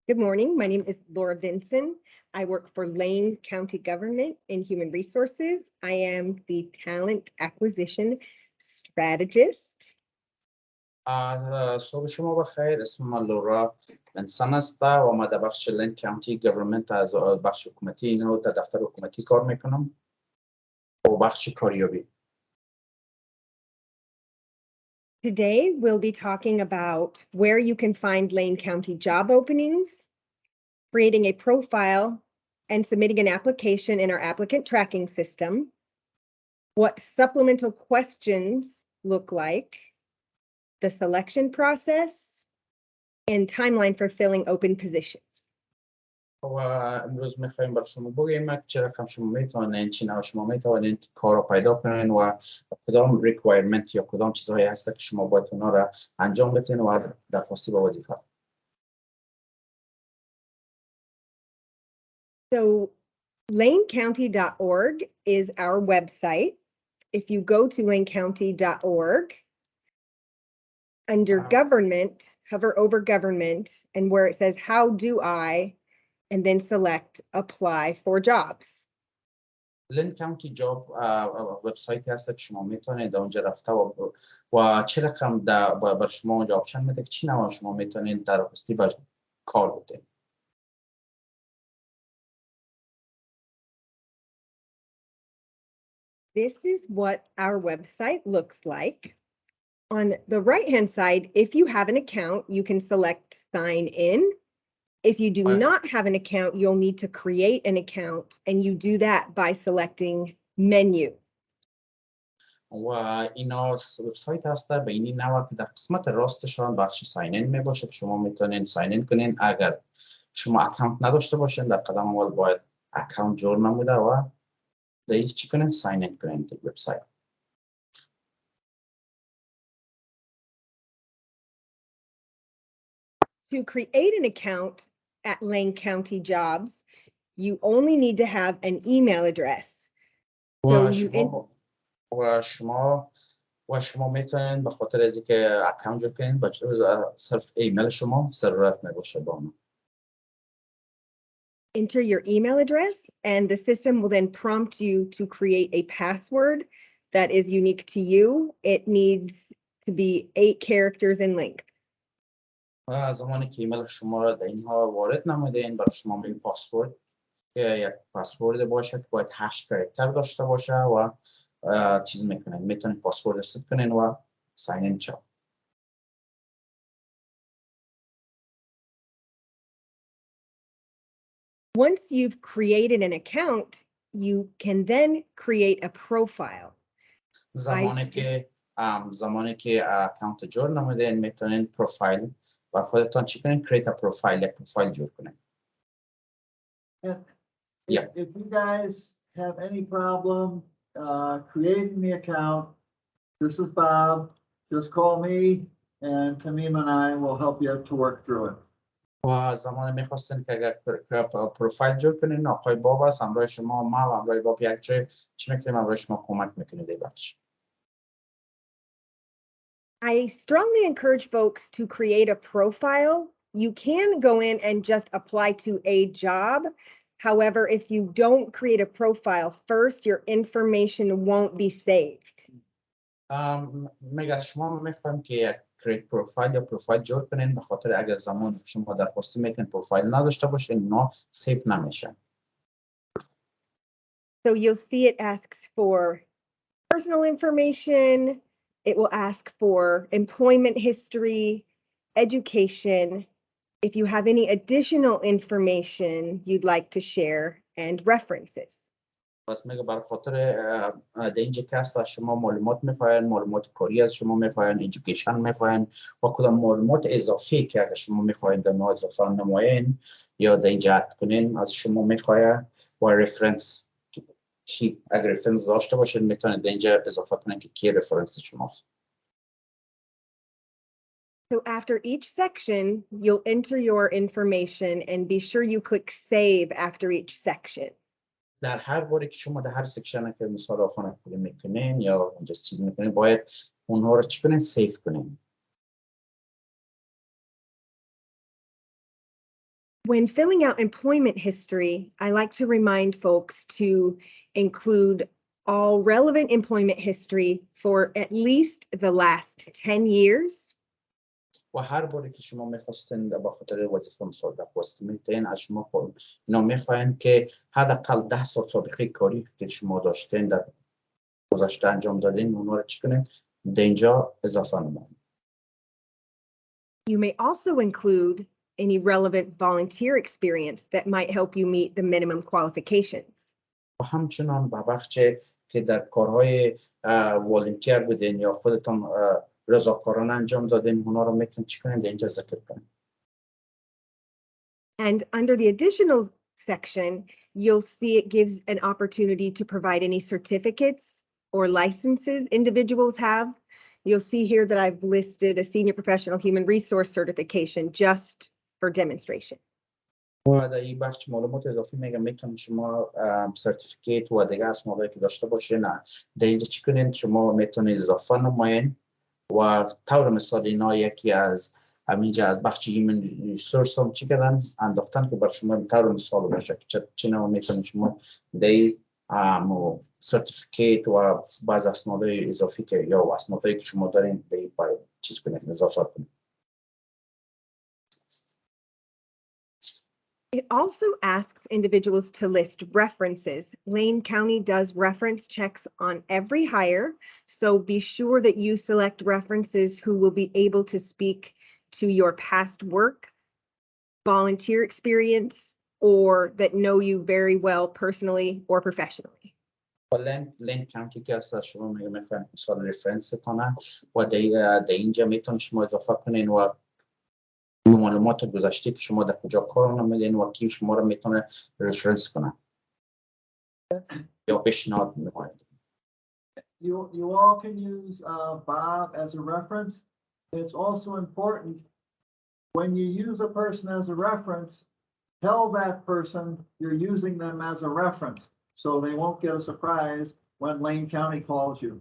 Good morning. My name is Laura Vinson. I work for Lane County Government in Human Resources. I am the Talent Acquisition Strategist. صبح شما بخیر. اسم من لورا وینسون است و ما در بخش لین کانتی گورنمنت از بخش حکومتی اینو در دفتر حکومتی کار میکنم و بخش کاریابی. Today, we'll be talking about where you can find Lane County job openings, creating a profile, and submitting an application in our applicant tracking system, what supplemental questions look like, the selection process, and timeline for filling open positions. و امروز میخوایم بر شما بگیم چه رقم شما میتونین چی نوع شما میتونین کار رو پیدا کنین و کدام ریکوایرمنت یا کدام چیزهایی هست که شما باید اونا را انجام بدین و درخواستی به وظیفه. So lanecounty.org is our website. If you go to lanecounty.org, under government, hover over government, and where it says, how do I, and then select apply for jobs. لین کانتی جاب وبسایتی هست که شما میتونید اونجا رفته و چه رقم بر شما اونجا آپشن میده که چی نوع شما میتونید درخواستی به کار بدین. This is what our website looks like. On the right-hand side, if you have an account, you can select sign in. If you do not have an account, you'll need to create an account, and you do that by selecting menu. و اینا وبسایت هسته به این نوع که در قسمت راستشان بخش ساین این می باشه که شما میتونین ساین این کنین. اگر شما اکانت نداشته باشین در قدم اول باید اکانت جور نموده و دیگه چی کنین ساین این کنین در وبسایت. To create an account at Lane County Jobs, you only need to have an email address. و شما میتونین به خاطر از اینکه اکانت جور کنین صرف ایمیل شما ضرورت میباشه با اون. Enter your email address, and the system will then prompt you to create a password that is unique to you. It needs to be 8 characters in length. و زمانی که ایمیل شما را در اینها وارد نمودین برای شما میگه پاسورد که یک پاسورد باشه که باید 8 کاراکتر داشته باشه و چیز میکنین میتونین پاسورد ست کنین و ساین این شو. Once you've created an account, you can then create a profile. زمانی که اکانت جور نمودین میتونین پروفایل و خودتان چی کنین create a profile یک پروفایل جور کنین. If you guys have any problem creating the account, this is Bob. Just call me and Tamim and I will help you to work through it. و زمان میخواستین که اگر پروفایل جور کنین آقای باب است همراه شما ما و همراه باب یک جای چی میکنیم همراه شما کمک میکنیم دیگرش. I strongly encourage folks to create a profile. You can go in and just apply to a job. However, if you don't create a profile first, your information won't be saved. میگه شما میخوایم که یک کریت پروفایل یا پروفایل جور کنین به خاطر اگر زمان شما درخواستی میکنین پروفایل نداشته باشین اونا سیو نمیشن. So you'll see it asks for personal information. It will ask for employment history, education, if you have any additional information you'd like to share, and references. پس میگه برای خاطر در اینجا که هست شما معلومات میخواین، معلومات کاری از شما میخواین، ایژوکیشن میخواین و کدام معلومات اضافی که اگر شما میخواین در نوع اضافه نمایین یا در اینجا اد کنین از شما میخواین و رفرنس کی اگر رفرنس داشته باشین میتونید در اینجا اضافه کنین که کی رفرنس شماست. So after each section, you'll enter your information and be sure you click save after each section. در هر باری که شما در هر سکشن که مثال آخوانه پولی میکنین یا اونجا چیز میکنین باید اونها رو چی کنین سیف کنین. When filling out employment history, I like to remind folks to include all relevant employment history for at least the last 10 years. و هر باری که شما میخواستین به خاطر وظیفه مصادره پست میتین از شما خود اینا میخواین که حداقل 10 سال سابقه کاری که شما داشتین در گذشته انجام دادین اونها رو چی کنین در اینجا اضافه نمایید. You may also include any relevant volunteer experience that might help you meet the minimum qualifications. و همچنان به بخش که در کارهای والنتیر بودین یا خودتان رضاکارانه انجام دادین اونا رو میتونید چی کنین در اینجا ذکر کنین. And under the additional section, you'll see it gives an opportunity to provide any certificates or licenses individuals have. You'll see here that I've listed a senior professional human resource certification just for demonstration. و در این بخش معلومات اضافی میگم میتونید شما سرتیفیکیت و دیگه اسنادی که داشته باشین در اینجا چی کنین شما میتونید اضافه نمایین و طور مثال اینا یکی از همینجا از بخش هیومن ریسورس هم چی کردن انداختن که بر شما طور مثال باشه که چه نوع میتونید شما در سرتیفیکیت و بعض اسنادهای اضافی که یا اسنادهایی که شما دارین در این باید چیز کنید اضافه کنید. It also asks individuals to list references. Lane County does reference checks on every hire, so be sure that you select references who will be able to speak to your past work, volunteer experience, or that know you very well personally or professionally. لین کانتی که از شما میخواین مثال رفرنس تانه و در اینجا میتونید شما اضافه کنین و معلومات گذشته که شما در کجا کار نمیدین و کی شما رو میتونه رفرنس کنه یا پیشنهاد میکنید. You all can use Bob as a reference. It's also important when you use a person as a reference, tell that person you're using them as a reference so they won't get a surprise when Lane County calls you.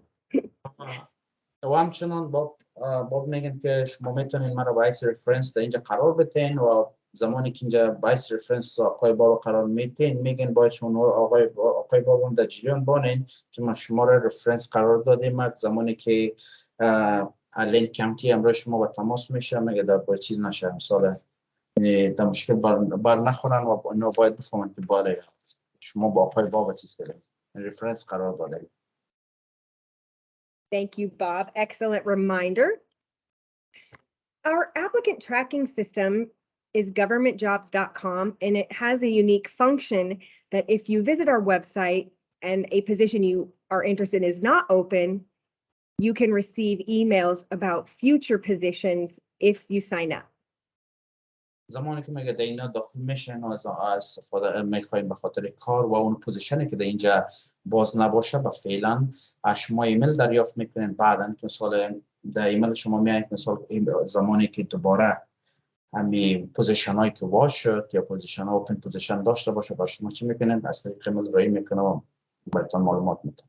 و همچنان باب میگن که شما میتونین مرا وایس رفرنس در اینجا قرار بدین و زمانی که اینجا وایس رفرنس آقای باب قرار میدین میگن باید شما آقای باب در جریان بانین که ما شما را رفرنس قرار دادیم زمانی که لین کانتی امروز شما با تماس میشه میگه در باید چیز نشه مثلا در مشکل بر نخورن و اینا باید بفهمن که باید شما با آقای باب چیز دارید رفرنس قرار دادید. Thank you, Bob. Excellent reminder. Our applicant tracking system is governmentjobs.com, and it has a unique function that if you visit our website and a position you are interested in is not open, you can receive emails about future positions if you sign up. زمانی که میگه در اینا داخل میشن و استفاده میخوایم به خاطر کار و اون پوزیشنی که در اینجا باز نباشه و فعلا شما ایمیل دریافت میکنین بعدن که مثلا در ایمیل شما میایین مثلا زمانی که دوباره همین پوزیشن هایی که واش شد یا پوزیشن ها اوپن پوزیشن داشته باشه با شما چی میکنین از طریق ایمیل رای میکنه و براتون معلومات میده.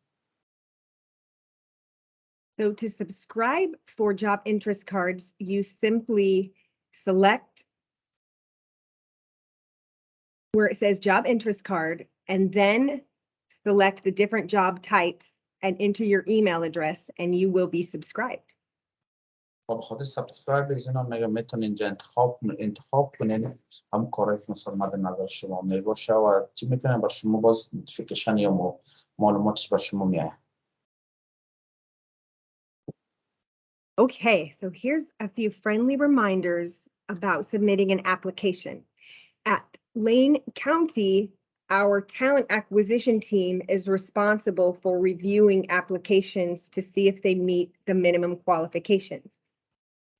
So to subscribe for job interest cards, you simply select where it says job interest card and then select the different job types and enter your email address and you will be subscribed. با خاطر سابسکرایب اینا میتونین اینجا انتخاب کنین هم کاری که مثلا مد نظر شما میباشه و چی میتونه با شما باز نوتیفیکیشن یا معلوماتش با شما میاد. Okay, so here's a few friendly reminders about submitting an application. At Lane County, our talent acquisition team is responsible for reviewing applications to see if they meet the minimum qualifications.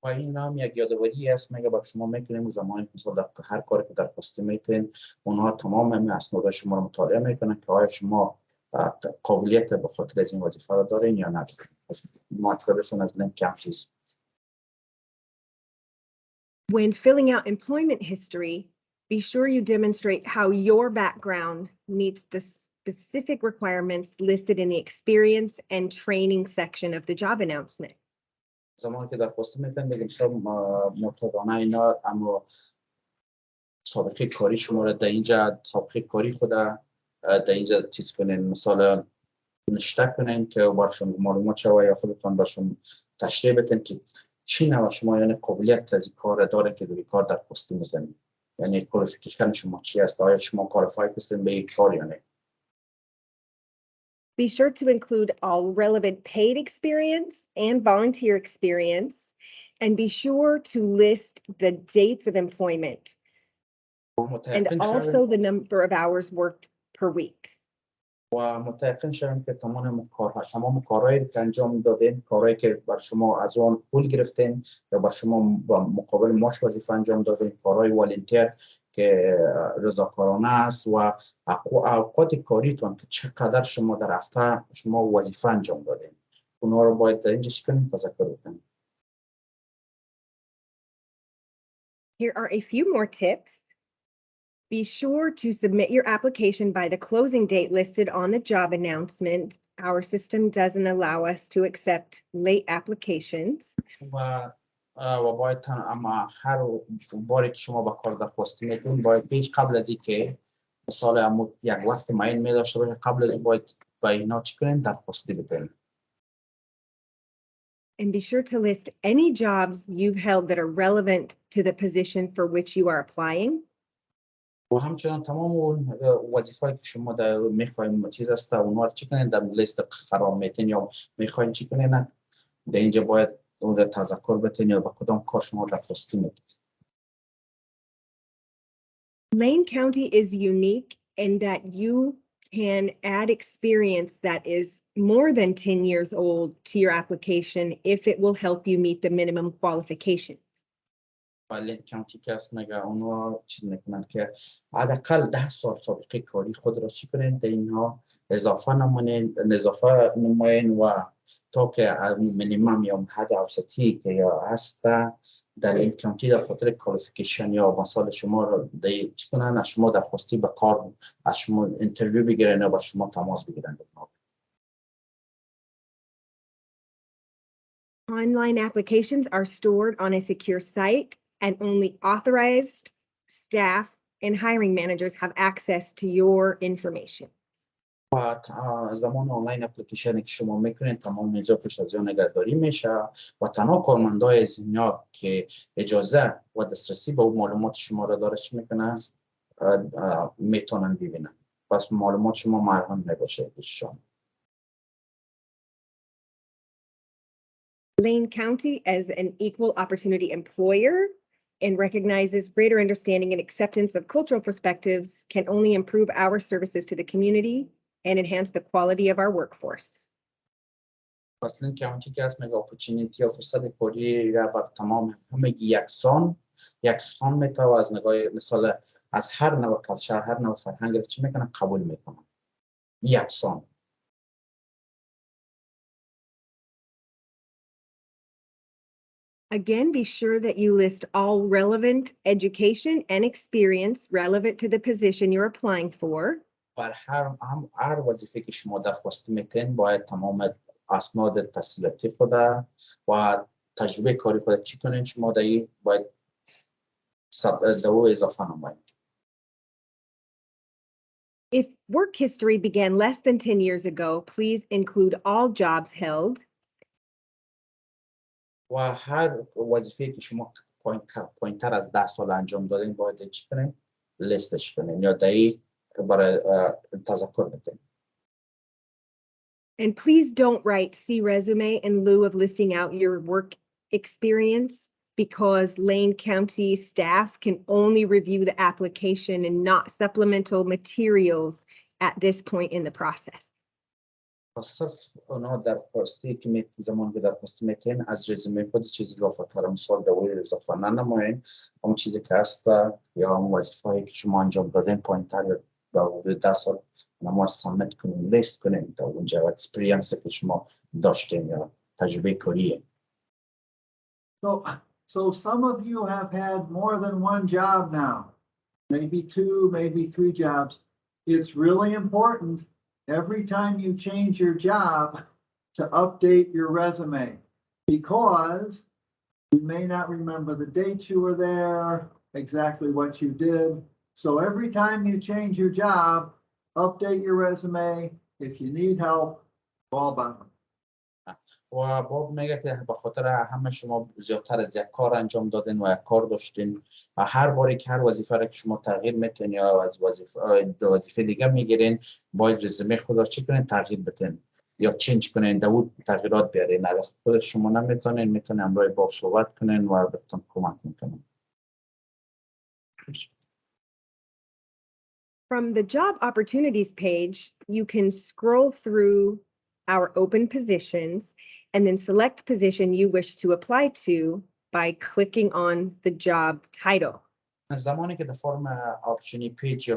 و این نام یک یادآوری است میگه با شما میکنیم زمانی که مثلا در هر کاری که در پست میتین اونها تمام همین اسناد شما رو مطالعه میکنن که آیا شما قابلیت به خاطر از این وظیفه رو دارین یا ندارین. مطلبشون از لینک کانتی. When filling out employment history, be sure you demonstrate how your background meets the specific requirements listed in the experience and training section of the job announcement. زمانی که در پست میتین بگیم شما مطابقانه اینا اما سابقه کاری شما را در اینجا سابقه کاری خود در اینجا چیز کنین، مثلا نشته کنین که برشون معلومات شوه یا خودتان برشون تشریح بدین که چی نوع شما یعنی قابلیت از این کار داره که دوی کار در پستی میزنید، یعنی کوالیفیکیشن شما چی است، آیا شما کوالیفاید هستین به این کار یا نه. Be sure to include all relevant paid experience and volunteer experience, and be sure to list the dates of employment and also the number of hours worked per week. و متأکد شدم که تمام کارهایی که انجام دادین، کارهایی که بر شما از آن پول گرفتین یا بر شما با مقابل معاش وظیفه انجام دادین، کارهای والنتیر که رضاکارانه است و اوقات کاریتون که چقدر شما در هفته شما وظیفه انجام دادین، اونها رو باید در اینجا کنیم تذکر بدین. Here are a few more tips. Be sure to submit your application by the closing date listed on the job announcement. Our system doesn't allow us to accept late applications. و باید اما هر باری که شما با کار درخواست میدین باید پیش قبل از اینکه مثلا یک وقت معین می داشته باشه، قبل از این باید با اینا چی کنین درخواستی بدین. And be sure to list any jobs you've held that are relevant to the position for which you are applying. و همچنان تمام اون وظیفه‌ای که شما در میخواین چیز است اونها رو چی کنین در لیست قرار میدین یا میخواین چی کنین، در اینجا باید اون رو تذکر بدین یا با کدام کار شما درخواستی میدید. Lane County is unique in that you can add experience that is more than 10 years old to your application if it will help you meet the minimum qualifications. لین کانتی که است مگه اونها چیز میکنن که حداقل 10 سال سابقه کاری خود را چی کنین در اینها اضافه نماین و تا که مینیمم یا حد اوسطی که یا هست در این کانتی در خاطر کوالیفیکیشن یا مسائل شما را چی کنن از شما درخواستی به کار از شما اینترویو بگیرن یا با شما تماس بگیرن. Online applications are stored on a secure site, and only authorized staff and hiring managers have access to your information. و زمان آنلاین اپلیکیشنی که شما میکنین تمام اینجا پیش از آن نگهداری میشه و تنها کارمندای از اینجا که اجازه و دسترسی به معلومات شما را داره چی میکنن میتونن ببینن، پس معلومات شما محرم نباشه پیششان. Lane County as an equal opportunity employer and recognizes greater understanding and acceptance of cultural perspectives can only improve our services to the community and enhance the quality of our workforce. پس لین کانتی که است مگه اپورتونیتی یا فرصت کاری را بر تمام همه یکسان میتونه از نگاه مثال از هر نوع کلچر هر نوع فرهنگ را چی میکنن قبول میکنن یکسان. Again, be sure that you list all relevant education and experience relevant to the position you're applying for. بر هر وظیفه که شما درخواست میکنین باید تمام اسناد تحصیلاتی خود و تجربه کاری خود چی کنین شما باید اضافه نمایید. If work history began less than 10 years ago, please include all jobs held. و هر وظیفه که شما پایینتر از 10 سال انجام دادین باید چی کنین لیستش کنین یا برای تذکر بدین. And please don't write see resume in lieu of listing out your work experience, because Lane County staff can only review the application and not supplemental materials at this point in the process. صرف اونا درخواستی که زمان که درخواستی میکنین از رزومه خود چیزی اضافه تر مثال دوی اضافه نمایین، اون چیزی که هست یا اون وظیفه‌ای که شما انجام دادین پایینتر با حدود 10 سال نما سابمیت کنین لیست کنین تا اونجا اکسپریانس که شما داشتین یا تجربه کاریه. So some of you have had more than one job now, maybe 2, maybe 3 jobs. It's really important every time you change your job to update your resume, because you may not remember the dates you were there, exactly what you did. So every time you change your job, update your resume. If you need help, call Bob. و باب میگه که به خاطر همه شما زیادتر از یک کار انجام دادین و یک کار داشتین و هر باری که هر وظیفه را که شما تغییر میتین یا از وظیفه دیگه میگیرین باید رزومه خود را چی کنین تغییر بدین یا چنج کنین داود تغییرات بیارین. اگر خودت شما نمیتونین میتونین همراه باب صحبت کنین و بهتون کمک میکنین. From the job opportunities page, you can scroll through our open positions and then select position you wish to apply to by clicking on the job title. زمانی که در فرم آپشنی پیج یا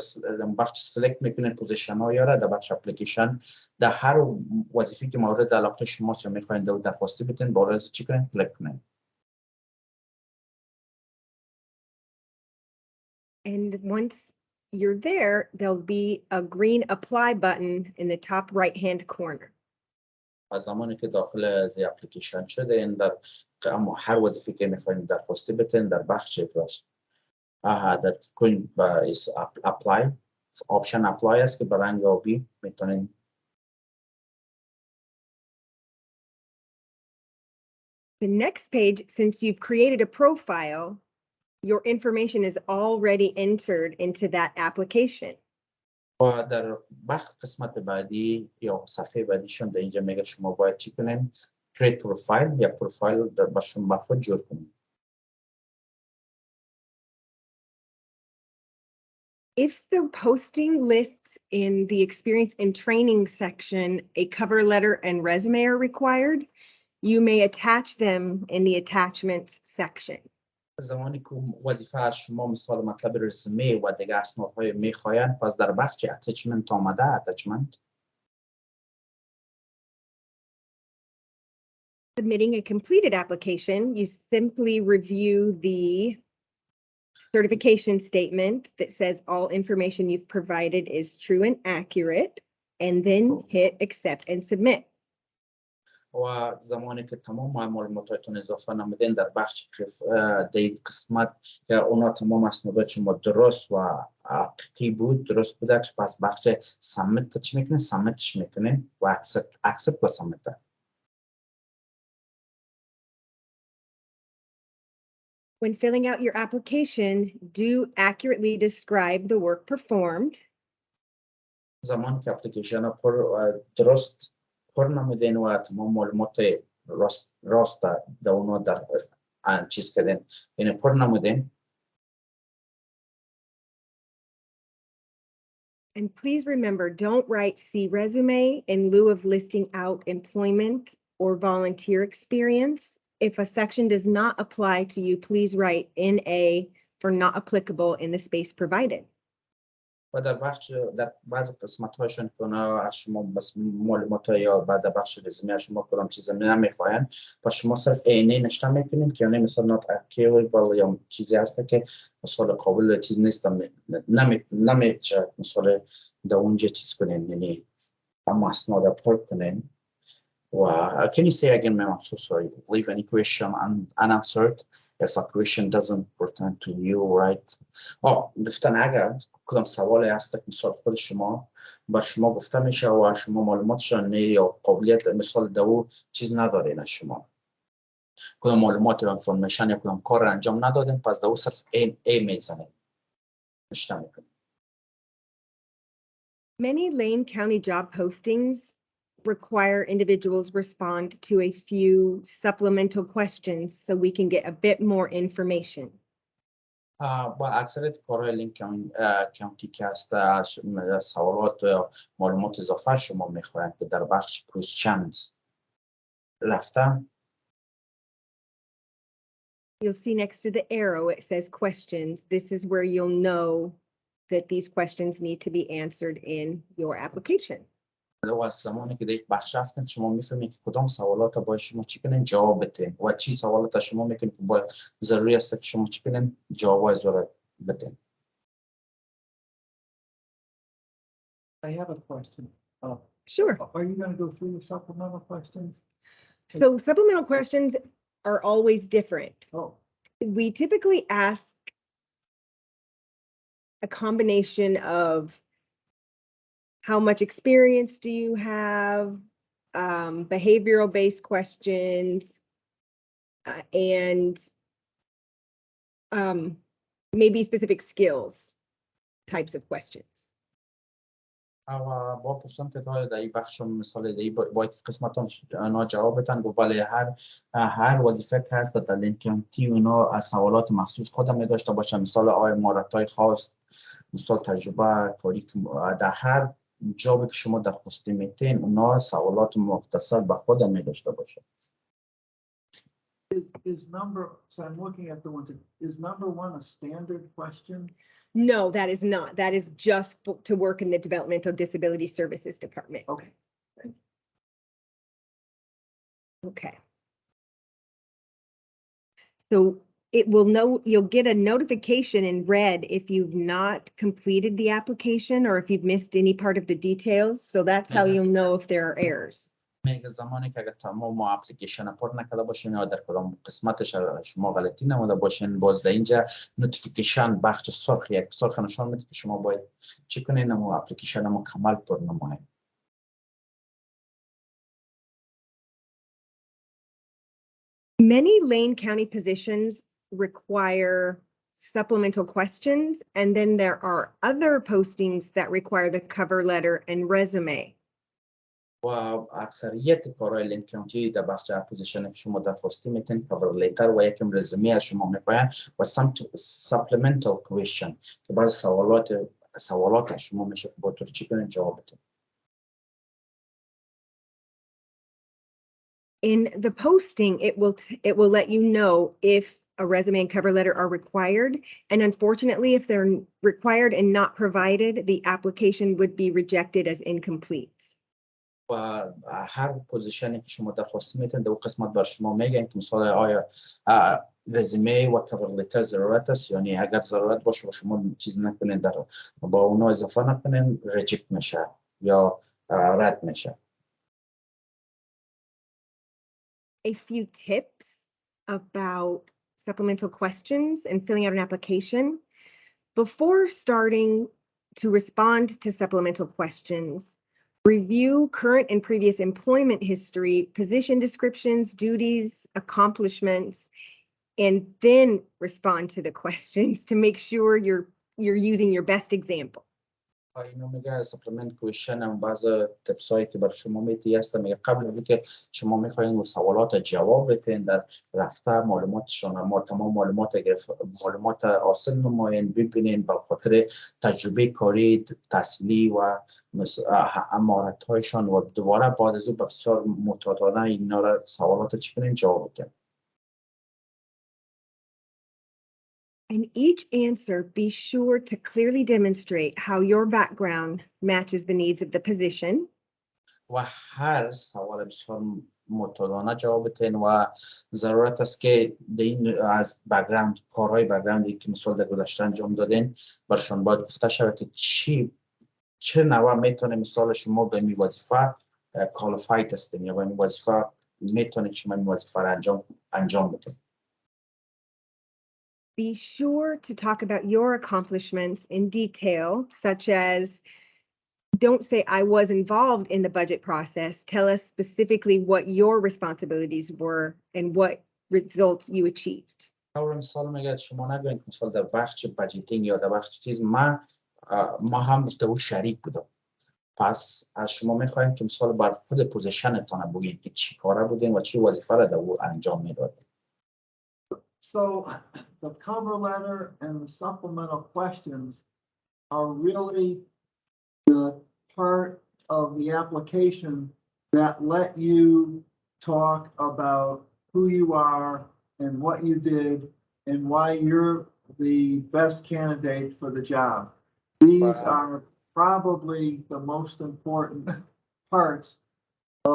بخش سلکت میکنین پوزیشن ها یا در بخش اپلیکیشن در هر وظیفه که مورد علاقه شماست یا میخواین درخواستی بدین بالا چی کنین کلیک کنین. And once you're there, there'll be a green apply button in the top right-hand corner. از زمانی که داخل از اپلیکیشن شدین در اما هر وظیفه که میخواین درخواستی بدین در بخش راست در کوین با اپلای آپشن اپلای است که به رنگ آبی میتونین. The next page, since you've created a profile, your information is already entered into that application. و در بخش قسمت بعدی یا صفحه بعدیشون در اینجا میگه شما باید چی کنین create profile یا پروفایل در باشون با خود جور کنین. If the posting lists in the experience and training section a cover letter and resume are required, you may attach them in the attachments section. زمانی که وظیفه از شما مثال مطلب رسمی و دیگه اسنادهای میخواین پس در بخش اتچمنت آمده اتچمنت. Submitting a completed application, you simply review the certification statement that says all information you've provided is true and accurate, and then hit accept and submit. و زمانی که تمام معلوماتتون اضافه نمودین در بخش در قسمت که اونا تمام اسنادات شما درست و حقیقی بود درست بوده پس بخش سابمیت چی میکنین سابمیتش میکنین و اکسپت و سابمیت. When filling out your application, do accurately describe the work performed. زمانی که اپلیکیشن درست پر نمودین و تمام معلومات راست در اونا در چیز کردین یعنی پر نمودین. And please remember, don't write see resume in lieu of listing out employment or volunteer experience. If a section does not apply to you, please write NA for not applicable in the space provided. و در بعض قسمت هاشون که اونا از شما بس معلومات یا بعد بخش رزومه شما کدام چیز نمیخواین و شما صرف عینی نشته میکنین که یعنی مثلا not applicable یا چیزی هست که مثلا قابل چیز نیست نمیشه مثلا در اونجا چیز کنین یعنی اما اسناد پر کنین. و can you say again ma'am I'm so sorry leave any question unanswered if a question doesn't pertain to you right. گفتن اگر کدام سوالی هست که مثال خود شما بر شما گفته میشه و شما معلوماتشان یا قابلیت مثال دو چیز ندارین از شما کدام معلومات یا انفورمیشن یا کدام کار انجام ندادین پس دو صرف ای میزنین نشته میکنین. Many Lane County job postings require individuals respond to a few supplemental questions so we can get a bit more information. با اکثریت کارهای لینک کانتی که هست سوالات یا معلومات اضافه شما میخواین که در بخش questions رفتن. You'll see next to the arrow it says questions. This is where you'll know that these questions need to be answered in your application. و از زمانی که در یک بخش هستن شما میفهمید که کدام سوالات باید شما چی کنین جواب بدین و چی سوالات شما میکنید که باید ضروری است که شما چی کنین جواب ضرورت بدین. I have a question. Sure. Are you going to go through the supplemental questions? So supplemental questions are always different. Oh, We typically ask a combination of how much experience do you have, behavioral based questions, and maybe specific skills types of questions. با پرسان که در این بخش مثال دی باید قسمت آنها جواب بدن ولی هر وظیفه که هست در لین کانتی اونا از سوالات مخصوص خودم می داشته باشن، مثال آیا مهارت‌های خاص، مثال تجربه کاری که در هر جابی که شما درخواست میتین اونا سوالات مختصر به خودم می داشته باشن. So I'm looking at the ones. Is number one a standard question? No, that is not. That is just to work in the Developmental Disability Services Department. Okay. Okay. So it will know, you'll get a notification in red if you've not completed the application or if you've missed any part of the details. So that's how you'll know if there are errors. میگه زمانی که اگر تمام اپلیکیشن پر نکرده باشین یا در کدام قسمتش شما غلطی نموده باشین، باز در اینجا نوتیفیکیشن بخش سرخ یک سرخ نشان میده که شما باید چی کنین و اپلیکیشن مکمل پر نمایید. Many Lane County positions require supplemental questions, and then there are other postings that require the cover letter and resume. و اکثریت کارهای لین کانتی در بخش اپوزیشن که شما درخواستی میتین کاور لیتر و یکم رزومه از شما میخواین و سپلمنتال کوئسشن که بعض سوالات شما میشه که با طور چی کنین جواب بدین. In the posting, it will let you know if a resume and cover letter are required, and unfortunately, if they're required and not provided, the application would be rejected as incomplete. و هر پوزیشنی که شما درخواستی میتین در اون قسمت بر شما میگن که مثلا آیا رزومه و کاور لیتر ضرورت است، یعنی اگر ضرورت باشه و شما چیز نکنین در با اونا اضافه نکنین ریجکت میشه یا رد میشه. A few tips about supplemental questions and filling out an application. Before starting to respond to supplemental questions, review current and previous employment history, position descriptions, duties, accomplishments, and then respond to the questions to make sure you're using your best example. اینو میگه سپلمنت کوئسشن هم بعض تپسایی که بر شما میتی هست. میگه قبل از اینکه شما میخواین و سوالات جواب بدین در رفتار معلوماتشون ما تمام معلومات حاصل نمایین ببینین با خاطر تجربه کاری تحصیلی و مهارت هایشان و دوباره بعد از اون بسیار متعادلانه اینا را سوالات چی کنین جواب بدین. In each answer, be sure to clearly demonstrate how your background matches the needs of the position. و هر سوال بسیار متعادلانه جواب بدین و ضرورت است که این از بک‌گراند کارهای بک‌گراندی که مثلا در گذشته انجام دادین برشون باید گفته شود که چه نوع میتونه مثال شما به این وظیفه کوالیفاید هستین یا به این وظیفه میتونید شما این وظیفه را انجام بدین. Be sure to talk about your accomplishments in detail, such as don't say I was involved in the budget process. Tell us specifically what your responsibilities were and what results you achieved. اول مثال میگه شما نگوین که مثال در بخش بجتینگ یا در بخش چیز ما هم در اون شریک بودم. پس از شما میخوایم که مثال بر خود پوزیشنتان بگید که چی کاره بودین و چی وظیفه را در اون انجام میدادین. So the cover letter and the supplemental questions are really the part of the application that let you talk about who you are and what you did and why you're the best candidate for the job. These are probably the most important parts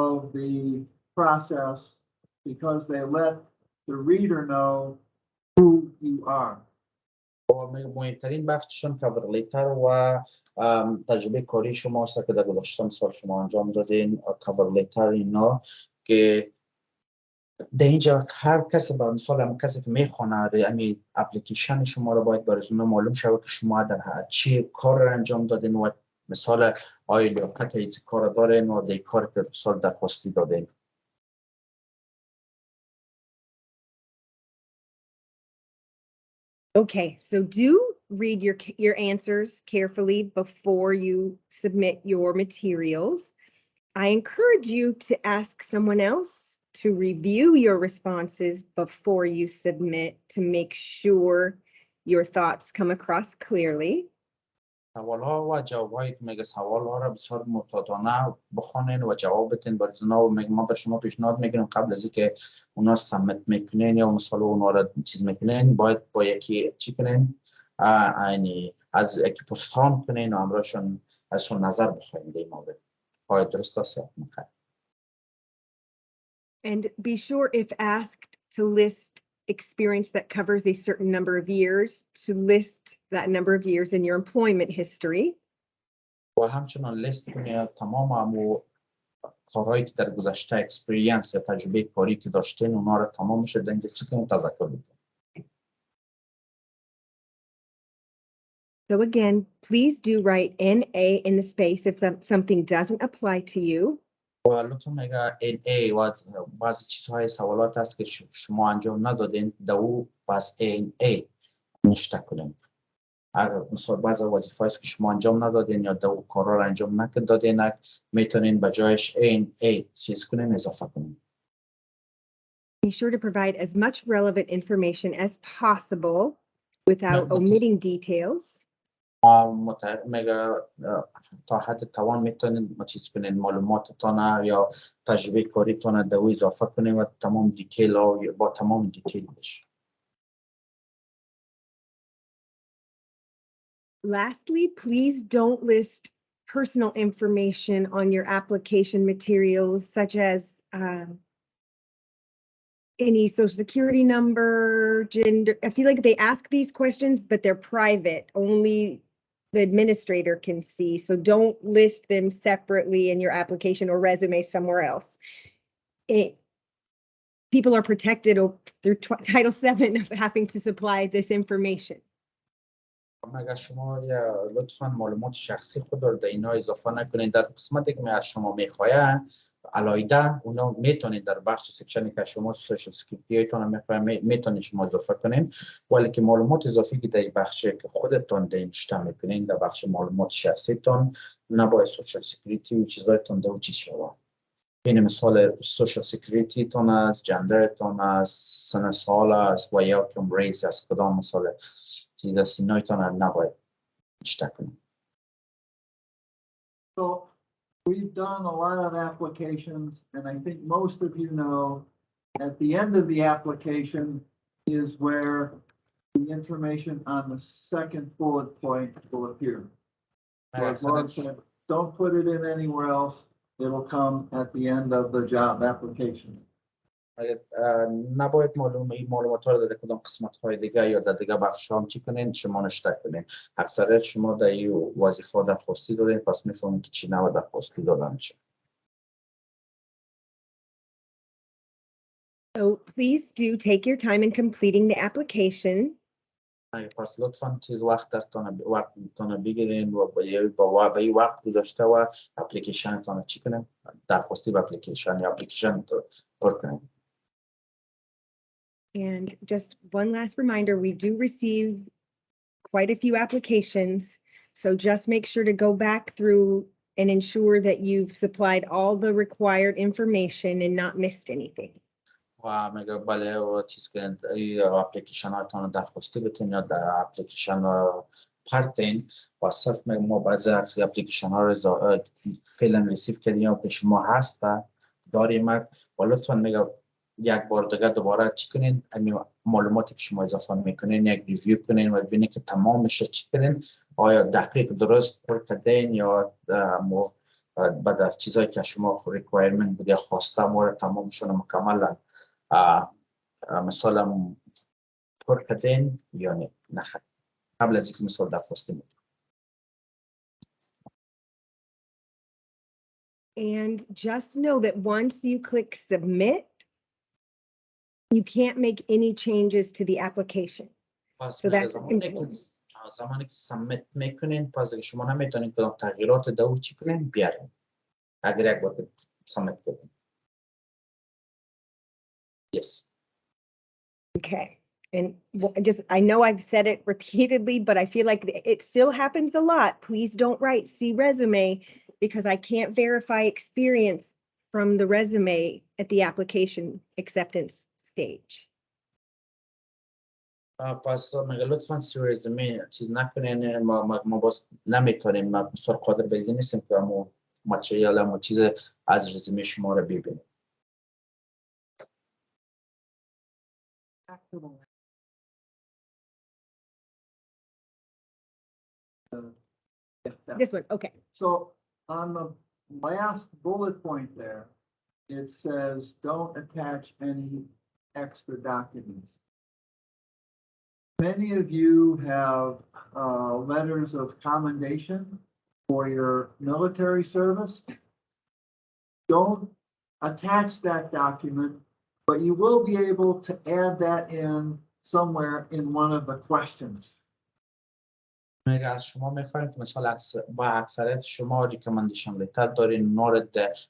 of the process because they let the reader know who you are. مهمترین بخششون کاور لیتر و تجربه کاری شما است که در گذشته سال شما انجام دادین. کاور لیتر اینا که در اینجا هر کسی به مثال هم کسی که میخونه یعنی اپلیکیشن شما رو باید برای اون معلوم شود که شما در چی کار رو انجام دادین و مثال آیا لیاقت ایت کار دارین و در کار که مثال درخواستی دادین. Okay, so do read your answers carefully before you submit your materials. I encourage you to ask someone else to review your responses before you submit to make sure your thoughts come across clearly. سوال ها و جواب هایی که میگه سوال ها را بسیار محتاطانه بخونین و جواب بدین. برای اونا ما بر شما پیشنهاد میگیریم قبل از اینکه اونا سبمیت میکنین یا مثلا اونا را چیز میکنین باید با یکی چی کنین یعنی از یکی پرسان کنین و همراهشون ازشون نظر بخواین در این مورد. باید درست است یا نخیر. And be sure, if asked, to list experience that covers a certain number of years, to list that number of years in your employment history. و همچنان لیست کنید تمام همو کارهایی که در گذشته اکسپریانس یا تجربه کاری که داشتین اونا رو تمام شده اینجا چی کنید تذکر بدید. So again, please do write NA in the space if something doesn't apply to you. و لطفا میگه NA و بعضی چیزهای سوالات هست که شما انجام ندادین دو پس NA نشته کنید. اگر مثلا بعضی وظیفه هست که شما انجام ندادین یا دو کارا رو انجام ندادین میتونین به جایش NA چیز کنین اضافه کنین. Be sure to provide as much relevant information as possible without omitting details. میگه تا حد توان میتونید چیز کنین معلوماتتان یا تجربه کاریتان دو اضافه کنین و تمام دیتیل ها با تمام دیتیل بشه. Lastly, please don't list personal information on your application materials, such as any social security number, gender. I feel like they ask these questions, but they're private. Only the administrator can see. So don't list them separately in your application or resume somewhere else. People are protected through Title VII of having to supply this information. اگر شما لطفا معلومات شخصی خود رو در اینا اضافه نکنید. در قسمتی که از شما میخواین علایده اونا میتونید در بخش سکشنی که شما سوشال سکیوریتی هایتون میخواین میتونید شما اضافه کنین، ولی که معلومات اضافی که در بخشی که خودتون در اینجا میکنین در بخش معلومات شخصیتون نباید سوشال سکیوریتی و چیزایتون در چیز شما. این مثال سوشال سکیوریتی تون است، جندرتون است، سن سال است و یا کم ریز است. کدام مثال چیز است اینایتون نباید اشتباه کنید. So we've done a lot of applications, and I think most of you know, at the end of the application is where the information on the second bullet point will appear. So as Laura said, don't put it in anywhere else. It'll come at the end of the job application. نباید معلومات ها رو در کدام قسمت های دیگه یا در دیگه بخش هم چی کنین شما نشته کنین. اکثریت شما در این وظیفه درخواستی دادین پس میفهمین که چی نباید درخواستی دادن میشه. So please do take your time in completing the application. پس لطفاً چیز وقتتون بگیرین و با این وقت گذاشته و اپلیکیشنتون چی کنین؟ درخواستی به اپلیکیشن یا اپلیکیشن پر کنین. And just one last reminder, we do receive quite a few applications. So just make sure to go back through and ensure that you've supplied all the required information and not missed anything. و میگه بله و چیز کنید اپلیکیشن هایتون درخواستی بتین یا در اپلیکیشن پرتین و صرف میگه ما بعضی عکسی اپلیکیشن ها رو فعلا ریسیف کردیم یا پیش ما هست داریم و لطفا میگه یک بار دیگه دوباره چی کنین معلوماتی که شما اضافه میکنین یک ریویو کنین و ببینید که تمامش چی کنین آیا دقیق درست پر کردین یا بعد چیزایی که شما ریکوایرمنت بوده خواسته ما تمامشون مکمل مثلا پر کردین یا نه قبل از اینکه مثال درخواستی میدیم. And just know that once you click submit, You can't make any changes to the application. پس So میگه that's important. زمانی که سبمیت میکنین پس دیگه شما نمیتونین کدام تغییرات دو چی کنین بیارین اگر یک بار سبمیت کنین. Yes. Okay. And just, I know I've said it repeatedly, but I feel like it still happens a lot. Please don't write see resume because I can't verify experience from the resume at the application acceptance stage. پس میگه لطفاً سی رزومه چیز نکنین ما باز نمیتونیم ما بسیار قادر به این نیستیم که ما ماتریال ما چیز از رزومه شما رو ببینیم. This one, okay. So on the last bullet point there, it says, don't attach any extra documents. Many of you have letters of commendation for your military service. Don't attach that document, but you will be able to add that in somewhere in one of the questions. میگه از شما میخوایم که مثلا با اکثریت شما ریکامندیشن لیتر دارین اونا رو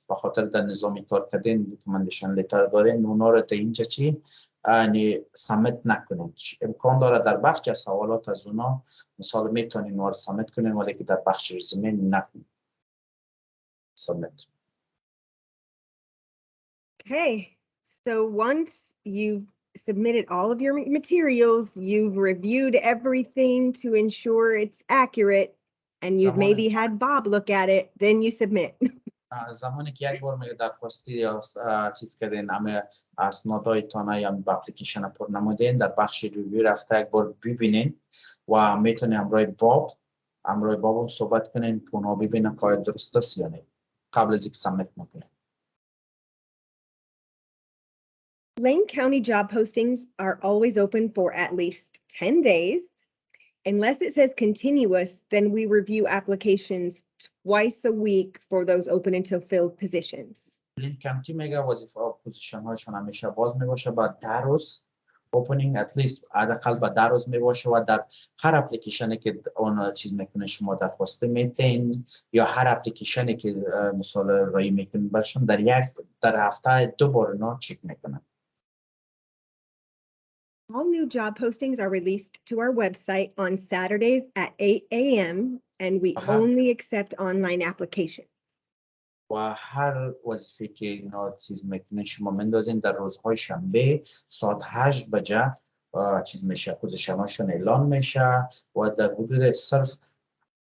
به خاطر در نظامی کار کردین ریکامندیشن لیتر دارین اونا رو اینجا چی یعنی سبمیت نکنین. امکان داره در بخش از سوالات از اونا مثلا میتونین اونا رو سبمیت کنین ولی که در بخش رزومه نکنین سبمیت. Okay, so once you've submitted all of your materials, you've reviewed everything to ensure it's accurate, and you've maybe had Bob look at it, then you submit. زمانی که یک بار میگه درخواستی یا چیز کردین همه اسنادایتان یا اپلیکیشن پر نمودین در بخش ریویو رفته یک بار ببینین و میتونین همراه باب هم صحبت کنین که اونا ببینن که آیا درست است یا نه قبل از اینکه سبمیت نکنین. Lane County job postings are always open for at least 10 days. Unless it says continuous, then we review applications twice a week for those open until filled positions. لین کانتی میگه وظیفه ها پوزیشن هایشون همیشه باز میباشه با 10 روز اوپنینگ اتلیست حداقل با 10 روز میباشه و در هر اپلیکیشنی که اون چیز میکنه شما درخواست میدین یا هر اپلیکیشنی که مثلا رای میکنین برشون در هفته 2 بار اونا چک میکنن. All new job postings are released to our website on Saturdays at 8 a.m. and we only accept online applications. و هر وظیفه که اینا چیز میکنه شما مندازین در روزهای شنبه ساعت 8 بجه چیز میشه پوزیشناشون اعلان میشه و در حدود صرف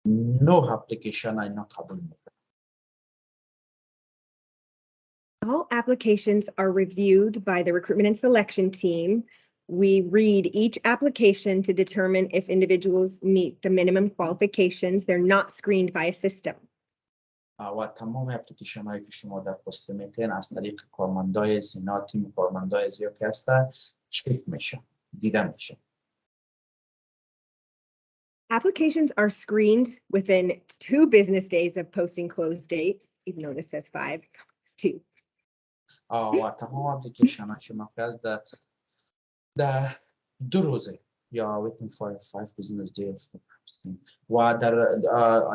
9 اپلیکیشن اینا قبول میکنه. All applications are reviewed by the recruitment and selection team. We read each application to determine if individuals meet the minimum qualifications. They're not screened by a system. و تمام اپلیکیشن هایی که شما درخواست میتین از طریق کارمندای سینا تیم کارمندای زیاد که هستن چک میشه دیده میشه. Applications are screened within 2 business days of posting close date, even though this says 5, it's 2. و تمام اپلیکیشن ها شما که از در 2 روزه یا within 5 business days و در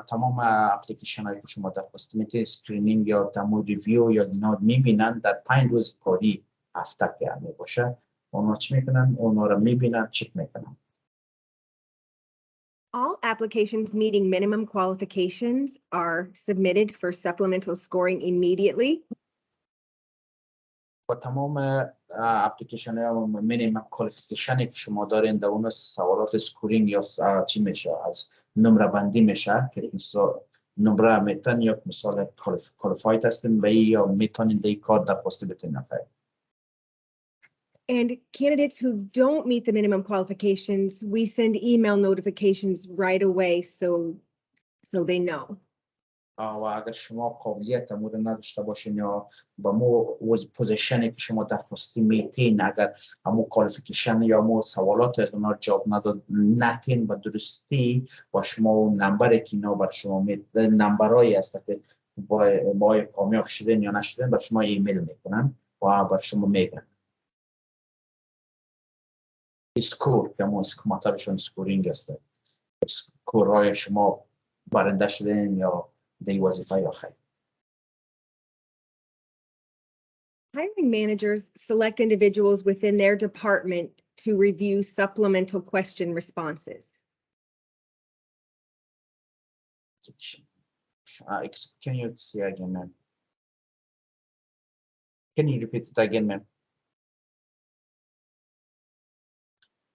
تمام اپلیکیشن هایی که شما درخواست میتین اسکرینینگ یا تمام ریویو یا اینا میبینن در 5 روز کاری هفته که همه باشه اونا چی میکنن اونا رو میبینن چک میکنن. All applications meeting minimum qualifications are submitted for supplemental scoring immediately. و تمام اپلیکیشن ها مینیمم کوالیفیکیشنی که شما دارین در اون سوالات اسکورینگ یا چی میشه از نمره بندی میشه که مثلا نمره میتن یا مثلا کوالیفاید هستین به یا میتونین در کار درخواست بتونین. And candidates who don't meet the minimum qualifications, we send email notifications right away so they know. و اگر شما قابلیت مورد نداشته باشین یا با مو پوزیشنی که شما درخواستی میتین اگر همون کوالیفیکیشن یا مو سوالات از اونها جواب نتین و درستی با شما اون نمبری که اینا بر شما نمبرایی هست که با کامیاب شدین یا نشدین بر شما ایمیل میکنن و بر شما میگن. اسکور که ما مطلبشون اسکورینگ است. اسکورهای شما برنده شدین یا دی وظیفه یا خیر. Hiring managers select individuals within their department to review supplemental question responses. Can you say again, ma'am? Can you repeat it again, ma'am?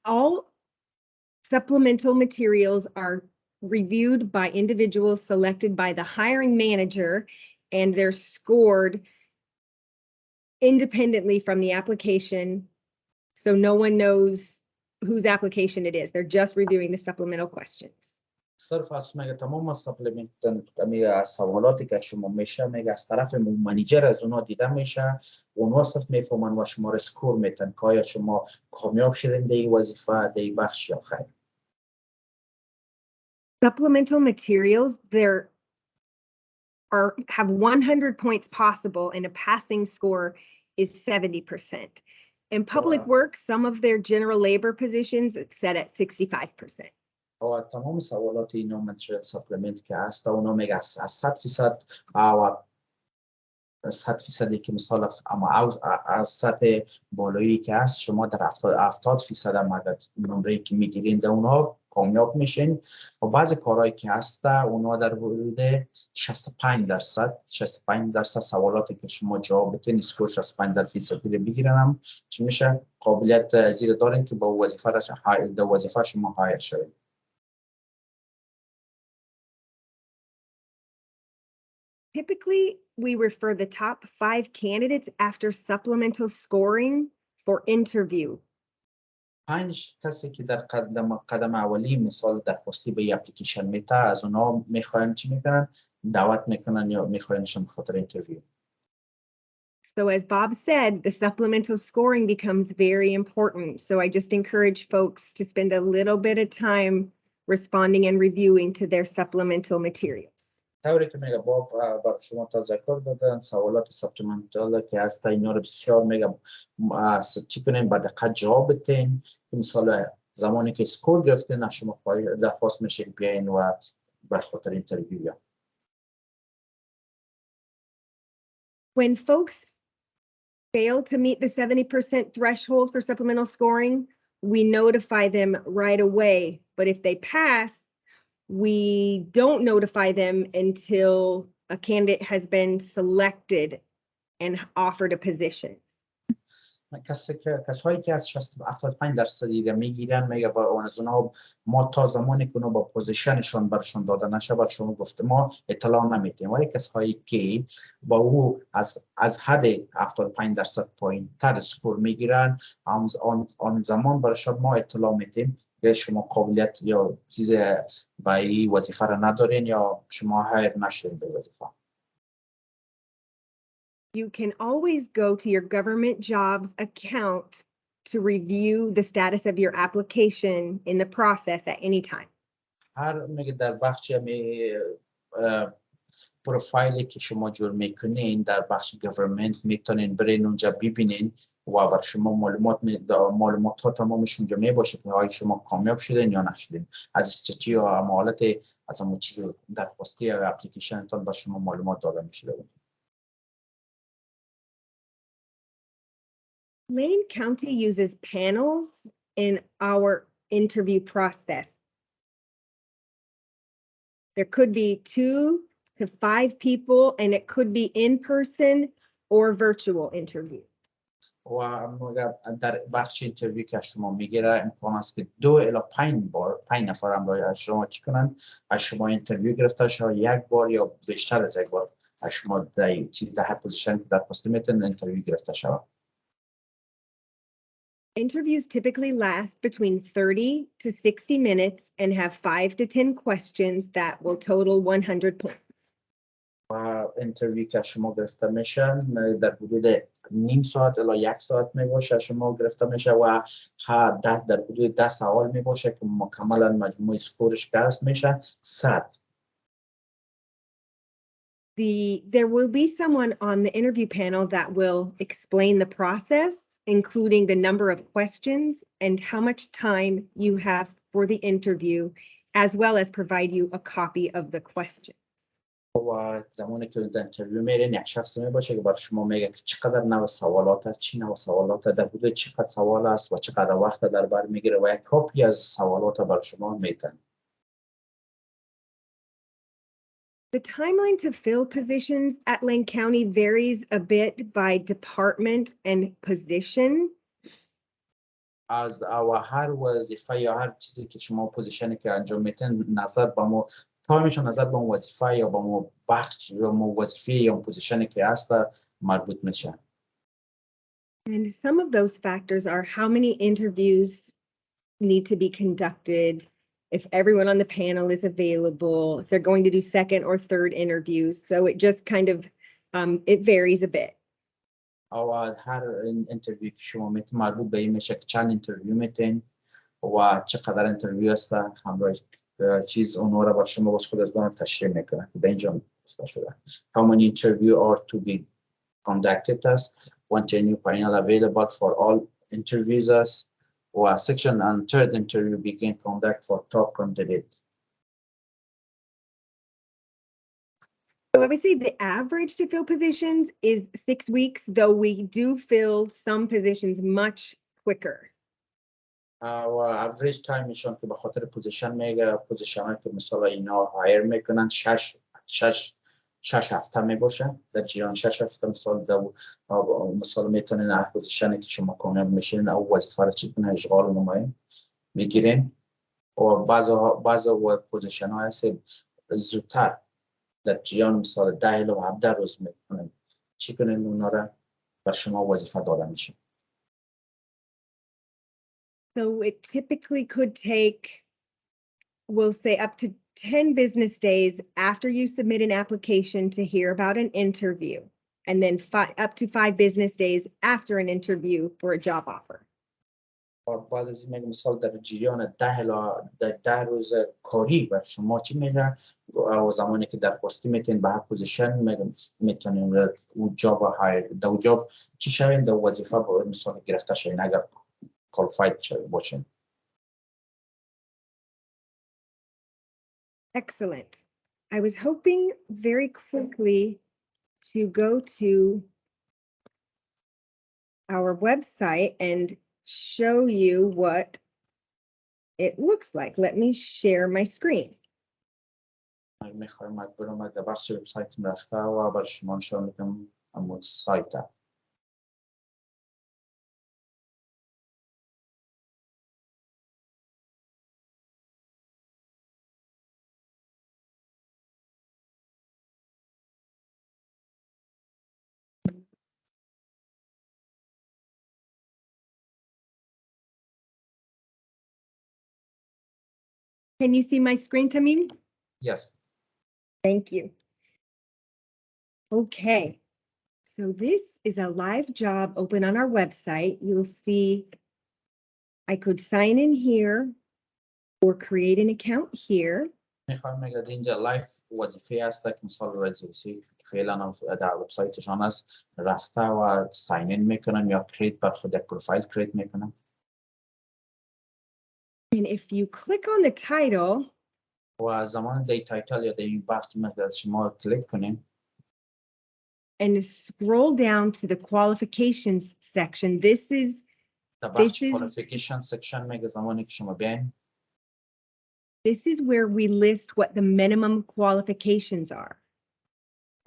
All supplemental materials are reviewed by individuals selected by the hiring manager, and they're scored independently from the application, so no one knows whose application it is. They're just reviewing the supplemental questions. صرف از میگه تمام سپلمنت میگه سوالاتی که شما میشه میگه از طرف منیجر از اونا دیده میشه، اونا صرف میفهمن و شما رو سکور میتن که آیا شما کامیاب شدین در وظیفه در بخش یا خیر. Supplemental materials, there have 100 points possible, and a passing score is 70%. In public work, some of their general labor positions, it's set at 65%. و تمام سوالات اینا منتشر سپلمنت که هست اونا میگه از 100% و 100% که مثلا اما از سطح بالایی که هست شما در 70% هم اگر نمره که میگیرین در اونها کامیاب میشین و بعضی کارهایی که هست اونها در حدود 65% سوالاتی که شما جواب بدین اسکور 65% رو بگیرن هم چی میشه قابلیت زیر دارین که با وظیفه شما هایر شوید. Typically, we refer the top 5 candidates after supplemental scoring for interview. 5 کسی که در قدم اولی مثال درخواستی به اپلیکیشن میته از اونا میخواین چی میکنن؟ دعوت میکنن یا میخواینشون به خاطر اینترویو. So as Bob said, the supplemental scoring becomes very important. So I just encourage folks to spend a little bit of time responding and reviewing to their supplemental materials. طوری که میگه باب برای شما تذکر دادن سوالات سپلیمنتال که هست اینا رو بسیار میگه چی کنین با دقت جواب بدین که مثلا زمانی که اسکور گرفتین از شما درخواست میشه بیاین و به خاطر اینترویو یا. When folks fail to meet the 70% threshold for supplemental scoring, we notify them right away. But if they pass, we don't notify them until a candidate has been selected and offered a position. کسایی که از 75% دیگه میگیرن میگه با اونها ما تا زمانی که اونها با پوزیشنشون برشون داده نشه بر شما گفته ما اطلاع نمیدیم. ولی کسایی که با او از حد 75% پایین تر سکور میگیرن آن زمان برشون ما اطلاع میدیم که شما قابلیت یا چیز برای وظیفه را ندارین یا شما هایر نشدین به وظیفه. You can always go to your government jobs account to review the status of your application in the process at any time. هر میگه در بخش پروفایلی که شما جور میکنین در بخش گورنمنت میتونین برین اونجا ببینین و بر شما معلومات ها تمامش اونجا میباشه که های شما کامیاب شدین یا نشدین از استیتی یا معالت از همون چیز درخواستی یا اپلیکیشن تان بر شما معلومات داده میشه. Lane County uses panels in our interview process. There could be 2 to 5 people, and it could be in person or virtual interview. و در بخش اینترویو که شما میگیره امکان است که 2 الی 5 نفر هم از شما چی کنن از شما اینترویو گرفته شود یک بار یا بیشتر از یک بار از شما در هر پوزیشن در پست میتونن اینترویو گرفته شود. Interviews typically last between 30 to 60 minutes and have 5 to 10 questions that will total 100 points. و اینترویو که شما گرفته میشن در حدود نیم ساعت الی 1 ساعت میباشه شما گرفته میشه و در حدود 10 سوال میباشه که مکملا مجموع سکورش که هست میشه 100. There will be someone on the interview panel that will explain the process, including the number of questions and how much time you have for the interview, as well as provide you a copy of the questions. و زمانی که در اینترویو میرین یک شخص می باشه که برای شما میگه که چقدر نوع سوالات است، چی نوع سوالات در حدود چقدر سوال است و چقدر وقت در بر میگیره و یک کپی از سوالات برای شما میدن. The timeline to fill positions at Lane County varies a bit by department and position. از هر وظیفه یا هر چیزی که شما پوزیشنی که انجام میتین نظر به مو تایمشون نظر به وظیفه یا به مو بخش یا مو وظیفه یا پوزیشنی که هست مربوط میشه. And some of those factors are how many interviews need to be conducted, if everyone on the panel is available, if they're going to do second or third interviews. So it just kind of, it varies a bit. او هر اینترویو که شما میتین مربوط به این میشه که چند اینترویو میتین و چقدر اینترویو هست. همراه چیز اونها را با شما باز خود از دانه تشریح میکنه که به اینجا اصلا شده. How many interview are to be conducted است. One new panel available for all interviews است. و second and third interview begin conduct for top candidate. So I would say the average to fill positions is 6 weeks, though we do fill some positions much quicker. و average time میشون که به خاطر پوزیشن میگه پوزیشن که مثلا اینا هایر میکنن 6 هفته میباشه. در جریان 6 هفته مثلا میتونین هر پوزیشنی که شما کامیاب میشین او وظیفه رو چی کنه اشغال نمایین بگیرین. و بعض پوزیشن ها هست زودتر در جریان مثلا 10 الی 17 روز میکنن چی کنین اونا رو بر شما وظیفه داده میشه. So it typically could take, we'll say, up to 10 business days after you submit an application to hear about an interview, and then up to 5 business days after an interview for a job offer. بعد از این مثال در جریان 10 روز کاری بر شما چی میگه و زمانی که درخواستی میتونین به هر پوزیشن میتونین اون جاب هایر در جاب چی شوین در وظیفه با مثال گرفته شوین اگر qualified باشین. Excellent. I was hoping very quickly to go to our website and show you what it looks like. Let me share my screen. میخوایم برم در بخش وبسایت رفته و برای شما نشون میدم همون سایت. Can you see my screen, Tamim? Yes. Thank you. Okay. So this is a live job open on our website. You'll see I could sign in here or create an account here. میخوایم میگه اینجا لایف وظیفه است که مثال وظیفه فعلا در وبسایتشان است رفته و ساین این میکنن یا کریت بر خود پروفایل کریت میکنن. And if you click on the title, و زمان دی تایتل یا دی بخش مثل شما کلیک کنیم and scroll down to the qualifications section, this is qualification section میگه زمانی که شما بیاین this is where we list what the minimum qualifications are.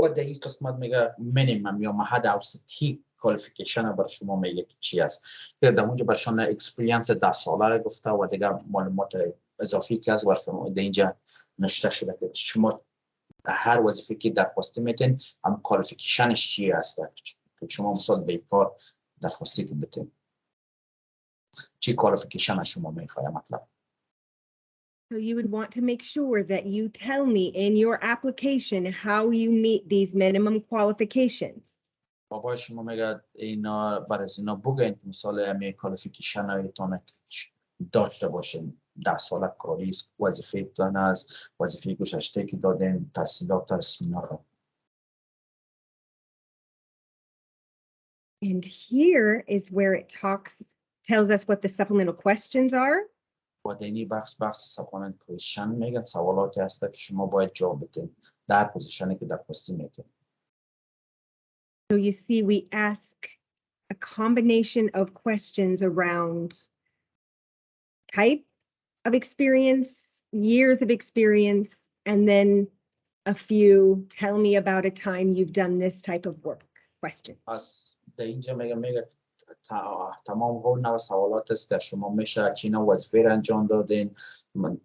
و در این قسمت میگه مینیمم یا محد اوسطی کوالیفیکیشن برای شما میگه که چی است. در اونجا برای شما اکسپریانس 10 ساله رو گفته و دیگه معلومات اضافی که از برای شما در اینجا نوشته شده که شما هر وظیفه که درخواستی میتین هم کوالیفیکیشنش چی هست که شما مثلا به کار درخواستی که بتین چی کوالیفیکیشن شما میخواد مطلب. So you would want to make sure that you tell me in your application how you meet these minimum qualifications. بابا شما میگه اینا برای اینا بگین مثال همه کوالیفیکیشن هایتون داشته باشین 10 ساله کاری وظیفه تان از وظیفه گذشته که دادین تحصیلات از اینا رو And here is where it tells us what the supplemental questions are. و دینی بخش سپانن کوشن میگن سوالاتی هست که شما باید جواب بدین در پوزیشنی که درخواستی میکنید. So you see, we ask a combination of questions around type of experience, years of experience, and then a few tell me about a time you've done this type of work question. پس در اینجا میگه تمام اون نوع سوالات است که شما میشه چی نوع وظیفه را انجام دادین،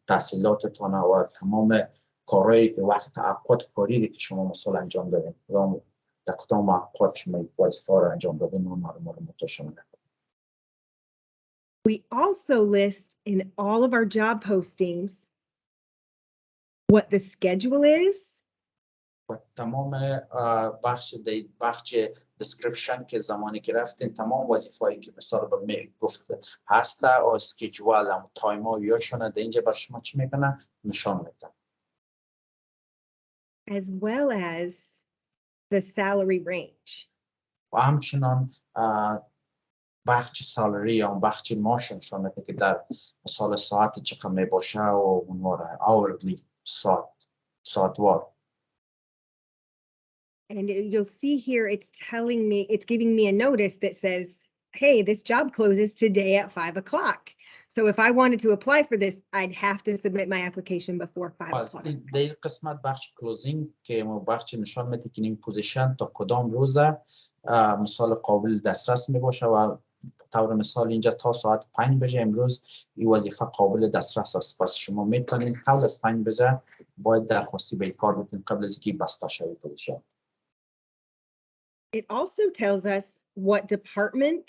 تحصیلاتتان و تمام کارهایی که وقت اوقات کاری که شما مثلا انجام دادین و در کدام اوقات شما وظیفه را انجام دادین اون معلومات شامل. We also list in all of our job postings what the schedule is. و تمام بخش description که زمانی که رفتین تمام وظیفه‌ای که مثلا به گفت هست و اسکیجول هم تایم ها یاشون در اینجا بر شما چی میکنه نشان میدن. As well as the salary range. و همچنان بخش سالری یا بخش ماشن نشان میده که در مثال ساعت چقدر میباشه و اونها hourly ساعتوار. And you'll see here, it's giving me a notice that says, hey, this job closes today at 5 o'clock. So if I wanted to apply for this, I'd have to submit my application before 5 o'clock. در قسمت بخش کلوزینگ که بخش نشان میده که این پوزیشن تا کدام روزه مثال قابل دسترس میباشه و طور مثال اینجا تا ساعت 5 بجه امروز این وظیفه قابل دسترس است. پس شما میتونید قبل از 5 بجه باید درخواستی به کار بدین قبل از اینکه بسته شوی پوزیشن. It also tells us what department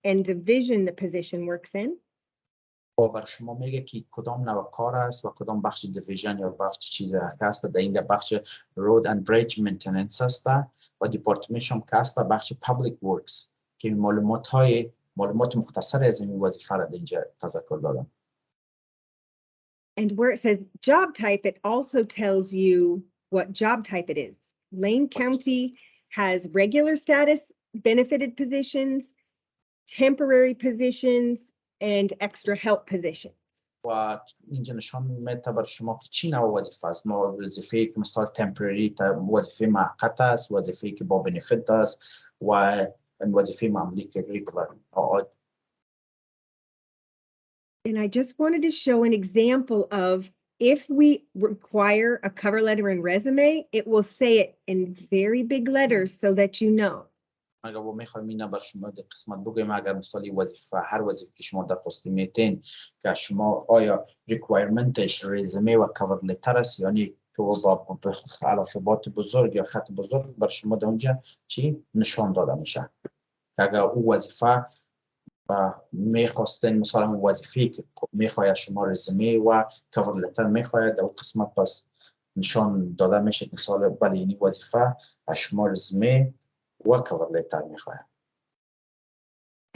and division the position works in. و بر شما میگه که کدام نوع کار است و کدام بخش دیویژن یا بخش چیز هست. در این بخش رود اند بریج مینتیننس است و دیپارتمنت هم هست بخش پابلیک ورکس که معلومات مختصر از این وظیفه را اینجا تذکر دادم. And where it says job type, it also tells you what job type it is. Lane County has regular status, benefited positions, temporary positions, and extra help positions. و اینجا نشان میده بر شما که چی نوع وظیفه است. ما وظیفه‌ای که مثلا تمپرری وظیفه موقت است، وظیفه‌ای که با بنفیت است و وظیفه معمولی که ریگولار. And I just wanted to show an example of if we require a cover letter and resume, it will say it in very big letters so that you know. اگر با میخوایم اینا بر شما در قسمت بگویم اگر مثلا وظیفه هر وظیفه که شما درخواستی میتین که شما آیا ریکوایرمنتش رزومه و کاور لتر است یعنی که با الفبات بزرگ یا خط بزرگ بر شما در اونجا چی نشان داده میشه. اگر او وظیفه و میخواستین مثلا وظیفه که میخواید شما رزومه و کاور لتر میخواید در قسمت پس نشان داده میشه مثلا بله این وظیفه شما رزومه و کاور لتر میخواید.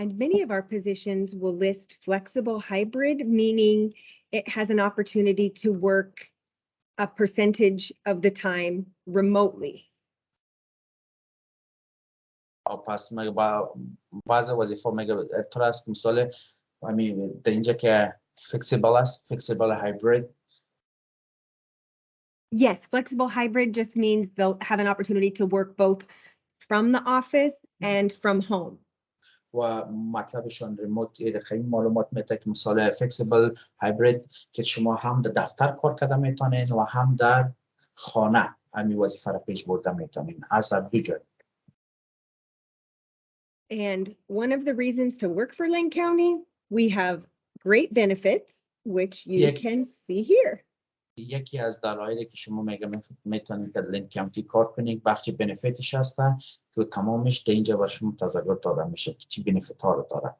And many of our positions will list flexible hybrid, meaning it has an opportunity to work a percentage of the time remotely. پس مگه با بعض وظیفه مگه ارتباط است مثلا همین در اینجا که flexible است flexible hybrid. Yes, flexible hybrid just means they'll have an opportunity to work both from the office and from home. و مطلبشون ریموت خیلی معلومات میده که مثلا flexible hybrid که شما هم در دفتر کار کرده میتونین و هم در خانه همین وظیفه را پیش برده میتونین از دو جای. And one of the reasons to work for Lane County, we have great benefits, which you can see here. یکی از دلایلی که شما میتونید در لین کانتی کار کنید بخش بنفیتش هست که تمامش در اینجا بر شما تذکر داده میشه که چی بنفیت ها رو داره.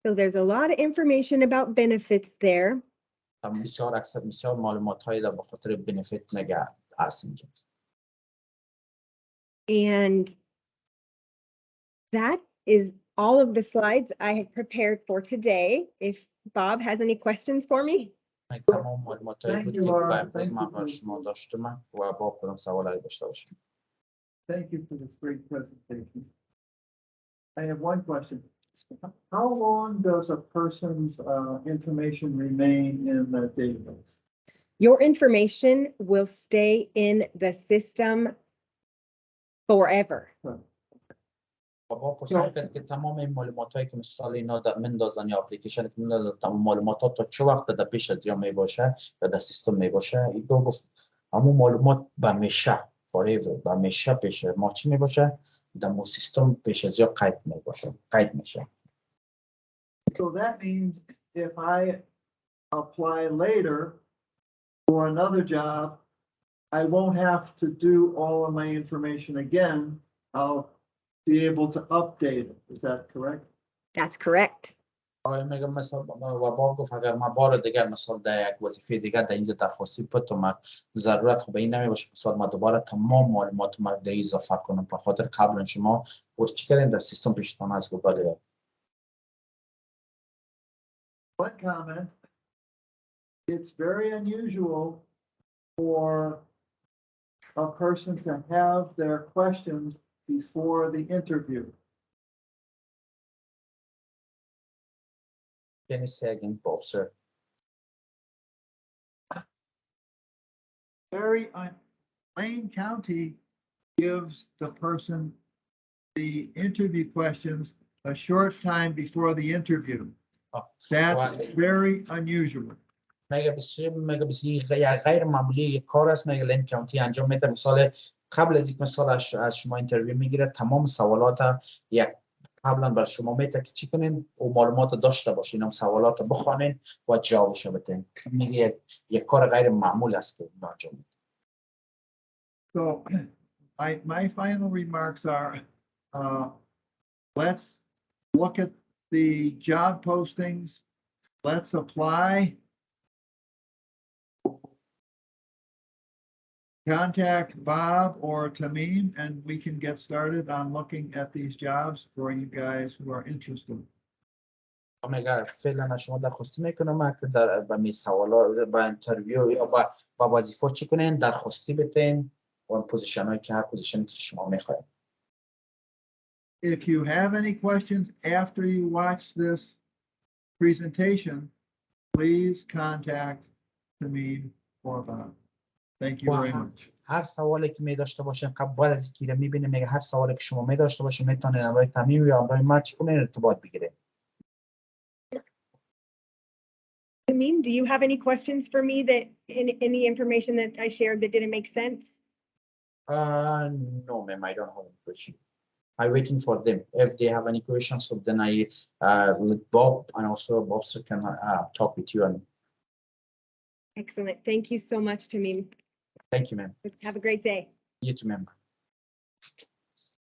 So there's a lot of information about benefits there. بسیار معلومات هایی به خاطر بنفیت نگه هست اینجا. And that is all of the slides I had prepared for today. If Bob has any questions for me. تمام معلومات هایی بود که امروز من بر شما داشتم و با کدام سوال داشته باشم. Thank you for this great presentation. I have one question. How long does a person's information remain in the database? Your information will stay in the system forever. بابا پرسان کرد که تمام این معلوماتایی که مثال اینا مندازن یا اپلیکیشن که مندازن تمام معلومات تا چه وقت در پیش از یا می باشه یا در سیستم می باشه. این دو گفت همون معلومات به میشه forever به میشه پیش ما چی می باشه در مو سیستم پیش از یا قید می باشه قید میشه. So that means if I apply later for another job, I won't have to do all of my information again. I'll be able to update it. Is that correct? That's correct. آیا میگم مثلا و با گفت اگر ما بار دیگر مثلا در یک وظیفه دیگر در اینجا درخواستی پتم ضرورت خب این نمی باشه مثلا ما دوباره تمام معلومات ما در اضافه کنم به خاطر قبلا شما ورچ چی کردین در سیستم پیشتان از گفت. One comment, it's very unusual for a person to have their questions before the interview. Can you say again, Bob, sir? Lane County gives the person the interview questions a short time before the interview. That's very unusual. مگه بسیار غیر معمولی یک کار است مگه لین کانتی انجام میده مثال قبل از یک مثال از شما اینترویو میگیره تمام سوالات یک قبلا بر شما میده که چی کنین و معلومات داشته باشین هم سوالات بخوانین و جوابش بدین میگه یک کار غیر معمول است که انجام میده. So my final remarks are let's look at the job postings. Let's apply. Contact Bob or Tamim and we can get started on looking at these jobs for you guys who are interested. اگر فعلا شما درخواستی میکنم که در با می سوالا با اینترویو یا با وظیفه چی کنین درخواستی بتین و پوزیشن هایی که هر پوزیشنی که شما میخواین. If you have any questions after you watch this presentation, please contact Tamim or Bob. Thank you very much. هر سوالی که می داشته باشین قبل از اینکه میبینیم میگه هر سوالی که شما می داشته باشین میتونین امروز تمیم یا امروز ما چی کنین ارتباط بگیرید. Tamim, do you have any questions for me that any information that I shared that didn't make sense? No, ma'am, I don't have any question. I'm waiting for them. If they have any questions, so then I let Bob and also Bob sir can talk with you. And Excellent. Thank you so much, Tamim. thank you, ma'am. Have a great day. You too, ma'am.